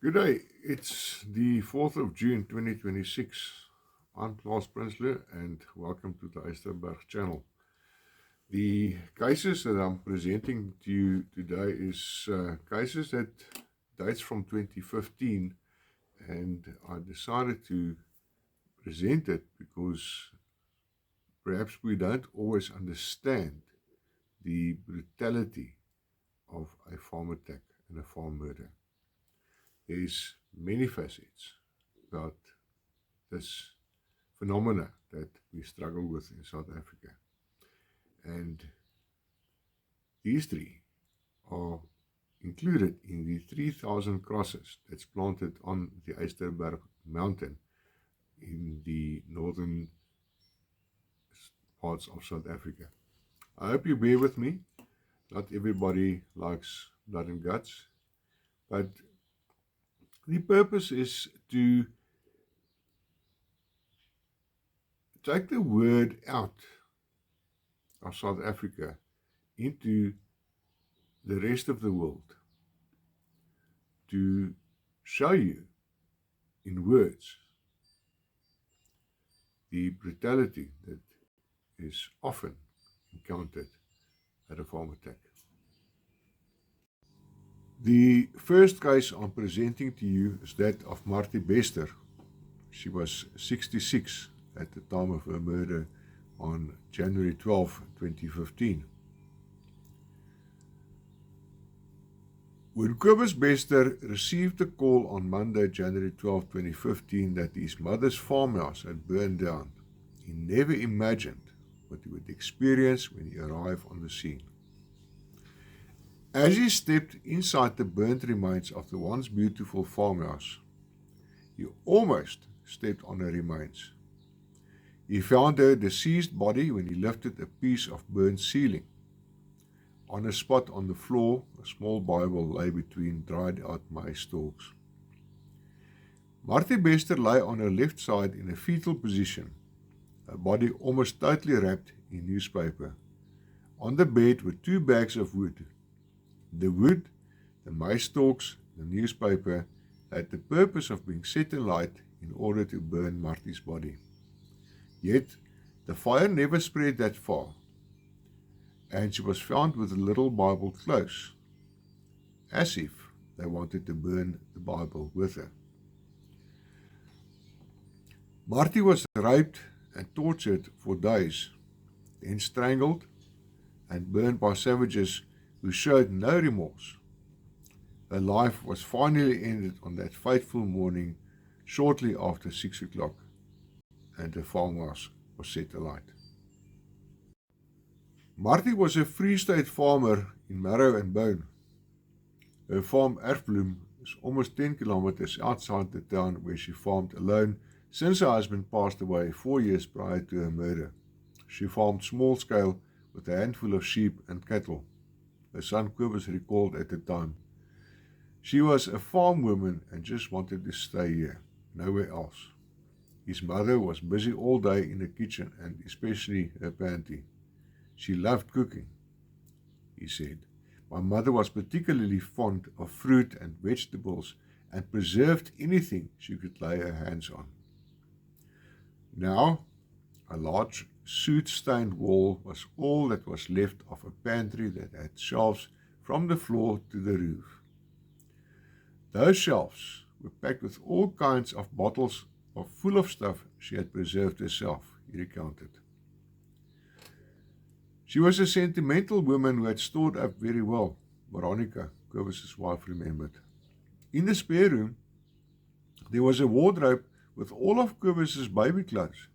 Good day. It's the 4th of June 2026. I'm Klaas Prinsloo and welcome to the Eysterberg channel. The cases that I'm presenting to you today is cases that dates from 2015, and I decided to present it because perhaps we don't always understand the brutality of a farm attack and a farm murder. There's many facets about this phenomena that we struggle with in South Africa. And these three are included in the 3,000 crosses that's planted on the Eysterberg mountain in the northern parts of South Africa. I hope you bear with me. Not everybody likes blood and guts, but the purpose is to take the word out of South Africa into the rest of the world, to show you in words the brutality that is often encountered at a farm attack. The first case I'm presenting to you is that of Martie Bester. She was 66 at the time of her murder on January 12, 2015. When Kobus Bester received a call on Monday, January 12, 2015 that his mother's farmhouse had burned down, he never imagined what he would experience when he arrived on the scene. As he stepped inside the burnt remains of the once beautiful farmhouse, he almost stepped on her remains. He found her deceased body when he lifted a piece of burnt ceiling. On a spot on the floor, a small Bible lay between dried out maize stalks. Martie Bester lay on her left side in a fetal position, her body almost totally wrapped in newspaper. On the bed were 2 bags of wood. The wood, the maize stalks, the newspaper had the purpose of being set alight in order to burn Martie's body. Yet, the fire never spread that far, and she was found with a little Bible close, as if they wanted to burn the Bible with her. Martie was raped and tortured for days, then strangled and burned by savages who showed no remorse. Her life was finally ended on that fateful morning shortly after 6 o'clock, and the farmhouse was set alight. Martie was a Free State farmer in marrow and bone. Her farm Erfbloem is almost 10 kilometers outside the town where she farmed alone since her husband passed away 4 years prior to her murder. She farmed small scale with a handful of sheep and cattle. Her son Kobus recalled at the time, "She was a farm woman and just wanted to stay here, nowhere else." His mother was busy all day in the kitchen and especially her pantry. She loved cooking, he said. "My mother was particularly fond of fruit and vegetables and preserved anything she could lay her hands on." Now, a large soot-stained wall was all that was left of a pantry that had shelves from the floor to the roof. Those shelves were packed with all kinds of bottles full of stuff she had preserved herself, he recounted. She was a sentimental woman who had stored up very well, Veronica, Kobus' wife, remembered. In the spare room, there was a wardrobe with all of Kobus' baby clothes,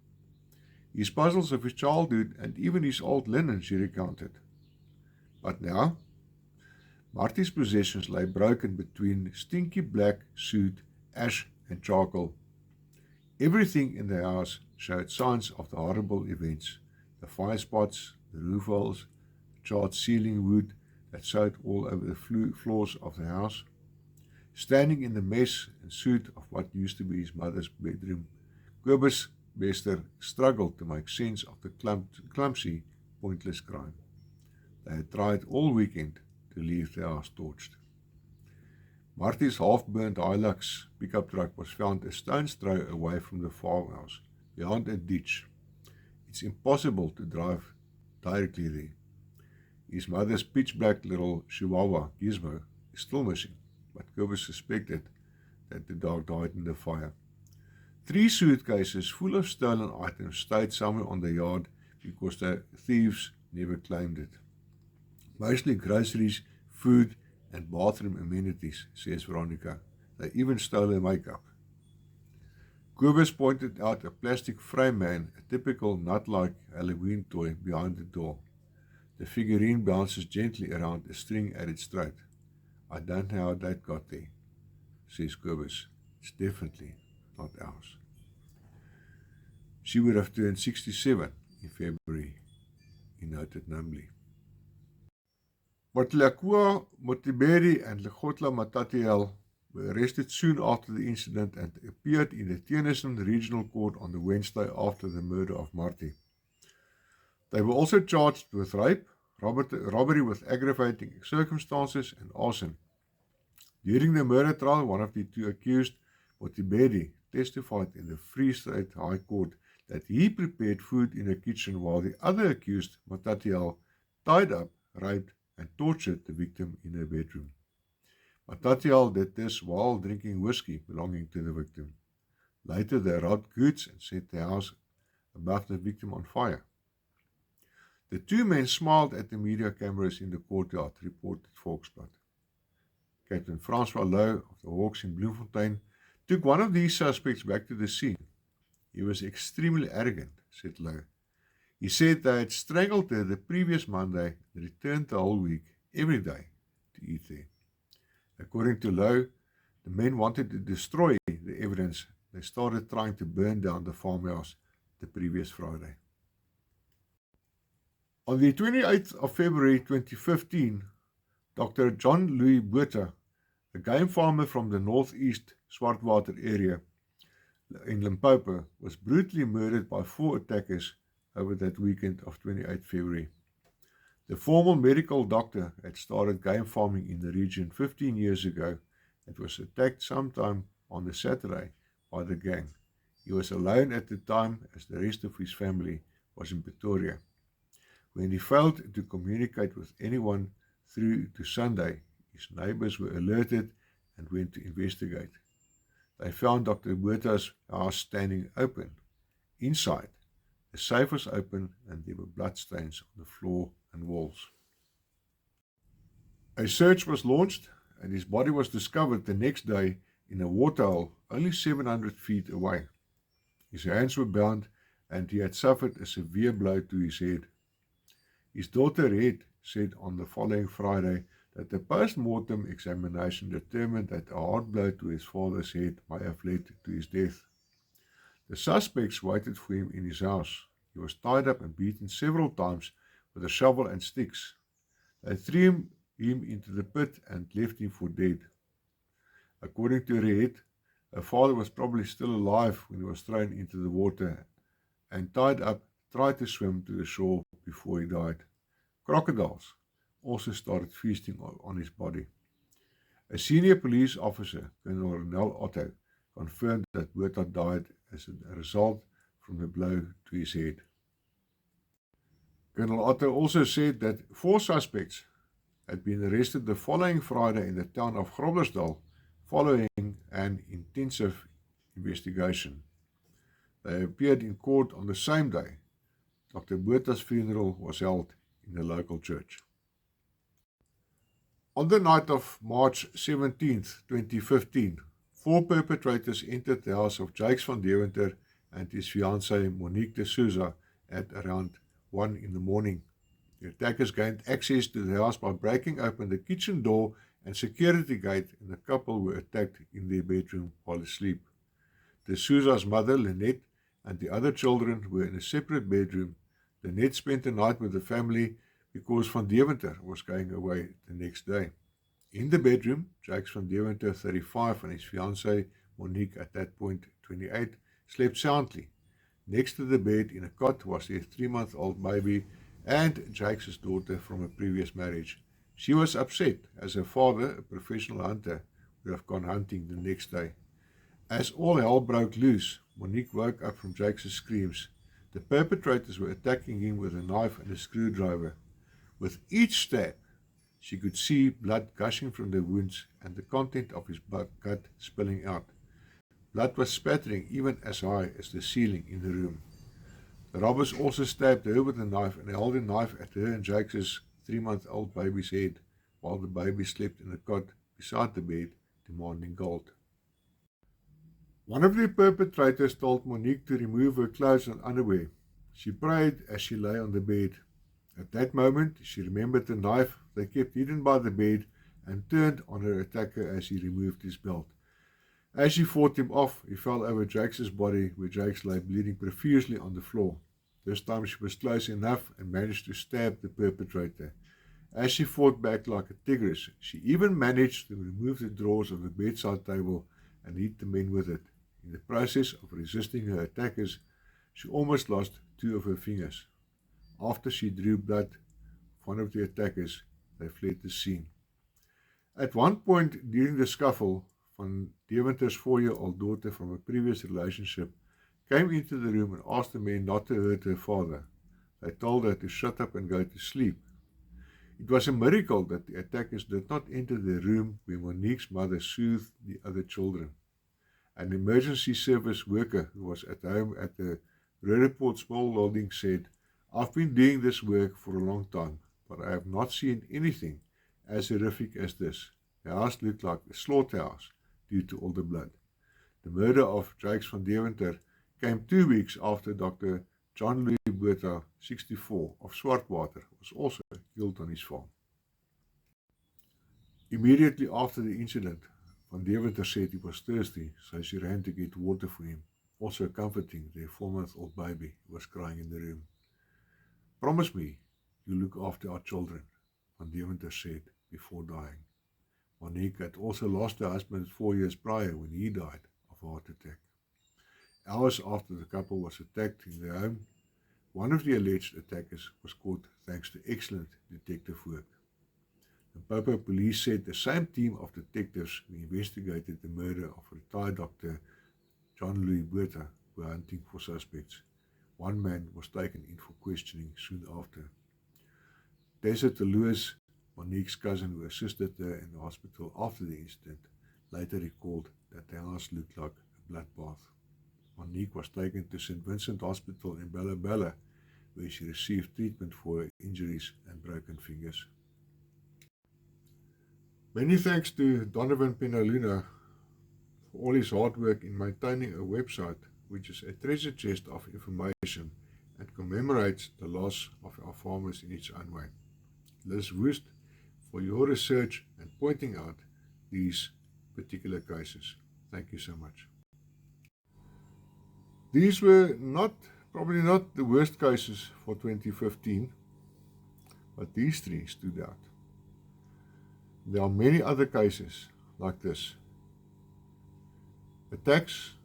his puzzles of his childhood, and even his old linen, she recounted. But now, Martie's possessions lay broken between stinky black soot, ash, and charcoal. Everything in the house showed signs of the horrible events: the fire spots, the roof holes, charred ceiling wood that showed all over the floors of the house. Standing in the mess and soot of what used to be his mother's bedroom, Kobus Bester struggled to make sense of the clumsy, pointless crime. They had tried all weekend to leave the house torched. Marty's half-burnt Hilux pickup truck was found a stone's throw away from the farmhouse, behind a ditch. It's impossible to drive directly there. His mother's pitch-black little Chihuahua, Gizmo, is still missing, but Cobus suspected that the dog died in the fire. 3 suitcases full of stolen items stayed somewhere on the yard because the thieves never claimed it. Mostly groceries, food, and bathroom amenities, says Veronica. They even stole her makeup. Cobus pointed out a plastic frame man, a typical nut-like Halloween toy, behind the door. The figurine bounces gently around a string at its throat. I don't know how that got there, says Cobus. It's definitely not ours. She would have turned 67 in February, he noted numbly. Motlakua Motiberi and Legotla Matatiel were arrested soon after the incident and appeared in the Tennyson Regional Court on the Wednesday after the murder of Marty. They were also charged with rape, robbery with aggravating circumstances, and arson. During the murder trial, one of the 2 accused, Motiberi, testified in the Free State High Court that he prepared food in a kitchen while the other accused, Matatiel, tied up, raped, and tortured the victim in her bedroom. Matatiel did this while drinking whiskey belonging to the victim. Later they robbed goods and set the house above the victim on fire. The 2 men smiled at the media cameras in the courtyard, reported Volksblad. Captain Francois Louw of the Hawks in Bloemfontein took one of these suspects back to the scene. He was extremely arrogant, said Louw. He said they had strangled her the previous Monday and returned the whole week, every day, to eat there. According to Louw, the men wanted to destroy the evidence. They started trying to burn down the farmhouse the previous Friday. On the 28th of February 2015, Dr. John Louis Botha, a game farmer from the northeast Swartwater area in Limpopo, was brutally murdered by 4 attackers over that weekend of 28 February. The former medical doctor had started game farming in the region 15 years ago and was attacked sometime on the Saturday by the gang. He was alone at the time as the rest of his family was in Pretoria. When he failed to communicate with anyone through to Sunday, his neighbors were alerted and went to investigate. They found Dr. Botha's house standing open. Inside, the safe was open and there were bloodstains on the floor and walls. A search was launched and his body was discovered the next day in a waterhole only 700 feet away. His hands were bound and he had suffered a severe blow to his head. His daughter Red said on the following Friday that the post-mortem examination determined that a hard blow to his father's head might have led to his death. The suspects waited for him in his house. He was tied up and beaten several times with a shovel and sticks. They threw him into the pit and left him for dead. According to Red, her father was probably still alive when he was thrown into the water and tied up, tried to swim to the shore before he died. Crocodiles also started feasting on his body. A senior police officer, Colonel Ronel Otto, confirmed that Botha died as a result from the blow to his head. Colonel Otto also said that 4 suspects had been arrested the following Friday in the town of Groblersdal following an intensive investigation. They appeared in court on the same day. Dr. Botha's funeral was held in the local church. On the night of March 17, 2015, 4 perpetrators entered the house of Jakes van Deventer and his fiancée Monique de Souza at around 1 in the morning. The attackers gained access to the house by breaking open the kitchen door and security gate, and the couple were attacked in their bedroom while asleep. De Souza's mother, Lynette, and the other children were in a separate bedroom. Lynette spent the night with the family because Van Deventer was going away the next day. In the bedroom, Jakes van Deventer, 35, and his fiancée, Monique, at that point 28, slept soundly. Next to the bed in a cot was their 3-month-old baby and Jakes' daughter from a previous marriage. She was upset as her father, a professional hunter, would have gone hunting the next day. As all hell broke loose, Monique woke up from Jake's screams. The perpetrators were attacking him with a knife and a screwdriver. With each stab, she could see blood gushing from the wounds and the content of his gut spilling out. Blood was spattering even as high as the ceiling in the room. The robbers also stabbed her with a knife and held the knife at her and Jake's 3-month-old baby's head while the baby slept in a cot beside the bed, demanding gold. One of the perpetrators told Monique to remove her clothes and underwear. She prayed as she lay on the bed. At that moment, she remembered the knife they kept hidden by the bed and turned on her attacker as he removed his belt. As she fought him off, he fell over Jake's body, where Jake lay bleeding profusely on the floor. This time she was close enough and managed to stab the perpetrator. As she fought back like a tigress, she even managed to remove the drawers of the bedside table and hit the men with it. In the process of resisting her attackers, she almost lost 2 of her fingers. After she drew blood of one of the attackers, they fled the scene. At one point during the scuffle, Van Deventer's 4-year-old daughter from a previous relationship came into the room and asked the men not to hurt her father. They told her to shut up and go to sleep. It was a miracle that the attackers did not enter the room where Monique's mother soothed the other children. An emergency service worker who was at home at the Roodepoort small building said, "I've been doing this work for a long time, but I have not seen anything as horrific as this. The house looked like a slaughterhouse due to all the blood." The murder of Jake Van Deventer came 2 weeks after Dr. John Louis Botha, 64, of Swartwater, was also killed on his farm. Immediately after the incident, Van Deventer said he was thirsty, so she ran to get water for him, also comforting their 4-month-old baby who was crying in the room. "Promise me you look after our children," Van Deventer said before dying. Monique had also lost her husband 4 years prior when he died of a heart attack. Hours after the couple was attacked in their home, one of the alleged attackers was caught thanks to excellent detective work. The Popo police said the same team of detectives who investigated the murder of retired Dr. John Louis Botha were hunting for suspects. One man was taken in for questioning soon after. Desert Lewis, Monique's cousin who assisted her in the hospital after the incident, later recalled that the house looked like a bloodbath. Monique was taken to St. Vincent Hospital in Bella Bella, where she received treatment for her injuries and broken fingers. Many thanks to Donovan Penaluna for all his hard work in maintaining a website which is a treasure chest of information and commemorates the loss of our farmers in its own way. Liz Woost for your research and pointing out these particular cases. Thank you so much. These were probably not the worst cases for 2015, but these 3 stood out. There are many other cases like this. Attacks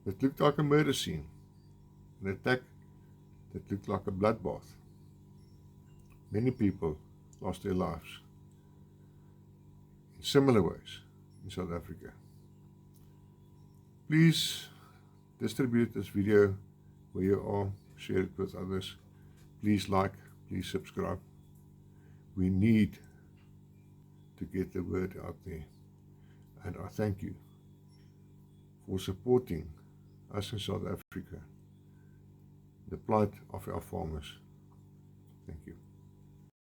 that looked like a murder scene. An attack that looked like a bloodbath. Many people lost their lives in similar ways in South Africa. Please distribute this video where you are, share it with others. Please like, please subscribe. We need to get the word out there. And I thank you for supporting us in South Africa, the plight of our farmers. Thank you.